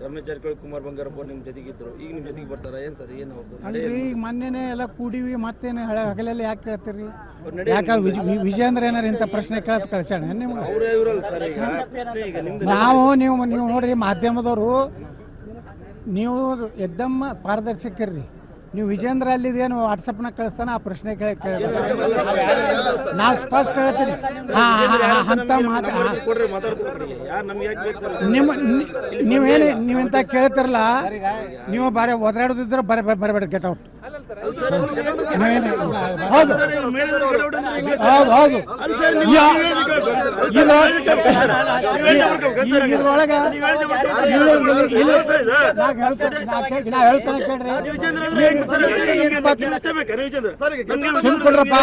ರಮೇಶ್ ಜಾರಕಿಹೊಳಿ ಕುಮಾರ್ ಬಂಗಾರಪ್ಪ ನಿಮ್ಮ ಜೊತೆಗಿದ್ರು, ಈಗ ನಿಮ್ಮ ಜೊತೆಗೆ ಬರ್ತಾರ ಏನು ಸರ್? ಏನು ಅಲ್ರಿ ಈಗ ಮೊನ್ನೆನೇ ಎಲ್ಲ ಕೂಡಿವಿ, ಮತ್ತೇನು ಹಗಲೆಲ್ಲ ಯಾಕೆ ಕೇಳ್ತೀರಿ? ಯಾಕೆ ವಿಜೇಂದ್ರ ಏನಾರ ಇಂಥ ಪ್ರಶ್ನೆ ಕೇಳತ್ ಕಳ್ಸ್ಯಾಣ ನಿಮ್ಗೆ? ಅವರೇ ಇವರಲ್ಲ ಸರ್ ಈಗ ನಿಮ್ದು ನೀವು ನೋಡ್ರಿ ಮಾಧ್ಯಮದವರು, ನೀವು ಎದ್ದಮ್ಮ ಪಾರದರ್ಶಕರ್ರಿ. ನೀವು ವಿಜೇಂದ್ರ ಅಲ್ಲಿದೇನು ವಾಟ್ಸಪ್ನಾಗ ಕಳಿಸ್ತಾನ ಆ ಪ್ರಶ್ನೆ ಕೇಳಿ ನಾವು ಸ್ಪಷ್ಟ ಹೇಳ್ತೀವಿ. ಅಂತ ನೀವಿಂತ ಕೇಳ್ತಿರಲ್ಲ, ನೀವು ಬಾರಿ ಒದರಾಡೋದಿದ್ರೆ ಬರಬೇಡ, ಗೆಟ್ ಔಟ್. ಹೌದು ಹೌದು ಹೌದು. ಇದ್ರೊಳಗ ನಾ ಹೇಳ್ತಾನೆ ಕೇಳ್ರಿ, ಸುಮ್ಕೊಡ್ರಪ್ಪ.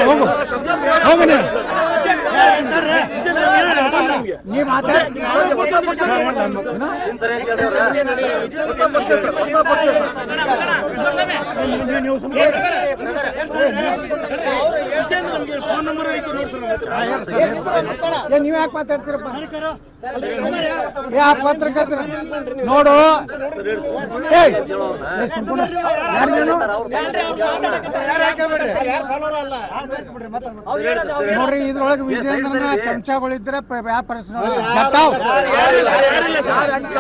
ಹೋಗು ಹೋಗು ನೀ ಮಾತಾಡಿ. ನೀವ್ ಯಾಕೆ ಮಾತಾಡ್ತೀರಪ್ಪ? ಯಾ ಪತ್ರಕರ್ತರ ನೋಡು, ನೋಡ್ರಿ ಇದ್ರೊಳಗೆ ವಿಜೇಂದ್ರನ ಚಮಚಗಳಿದ್ರೆ ಯಾವ ಪ್ರಶ್ನೆ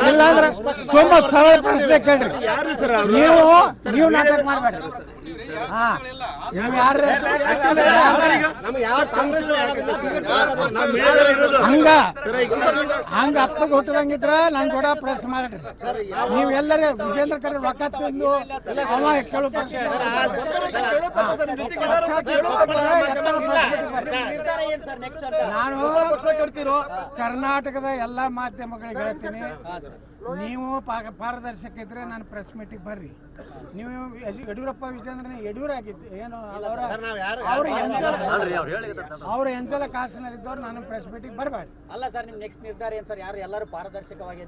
ಇಲ್ಲಾಂದ್ರೆ ತುಂಬಾ ಸರಳ ಪ್ರಶ್ನೆ ಕೇಳ್ರಿ. ನೀವು ನಾಟಕ ಮಾಡ್ಬೇಡ್ರಿ. ಹಂಗ ಅಪ್ಪಗೆ ಹುಟ್ಟದಂಗಿದ್ರ ನನ್ ಕೂಡ ಪ್ರೆಸ್ ಮಾಡ್ರಿ. ನೀವೆಲ್ಲರೂ ವಿಜೇಂದ್ರ ಕಡೆ ರೊಕ್ಕ ತಿಂದು ಅವ ಕೇಳು ಪ್ರಶ್ನೆ ನಾನು ಕರ್ನಾಟಕದ ಎಲ್ಲಾ ಮಾಧ್ಯಮಗಳಿಗೆ ಹೇಳ್ತೀನಿ, ನೀವು ಪಾರದರ್ಶಕ ಇದ್ರೆ ನಾನು ಪ್ರೆಸ್ ಮೀಟಿಗೆ ಬರ್ರಿ. ನೀವು ಯಡಿಯೂರಪ್ಪ ವಿಜೇಂದ್ರನ ಯಡಿಯೂರಾಗಿದ್ದು ಏನು ಅವ್ರ ಎಂಜಲ ಕಾಸಿನಲ್ಲಿದ್ದವ್ರು ನಾನು ಪ್ರೆಸ್ ಮೀಟಿಗೆ ಬರಬೇಡಿ. ಅಲ್ಲ ಸರ್, ನಿಮ್ ನೆಕ್ಸ್ಟ್ ನಿರ್ಧಾರ ಏನ್ ಸರ್? ಯಾರು ಎಲ್ಲರೂ ಪಾರದರ್ಶಕವಾಗಿ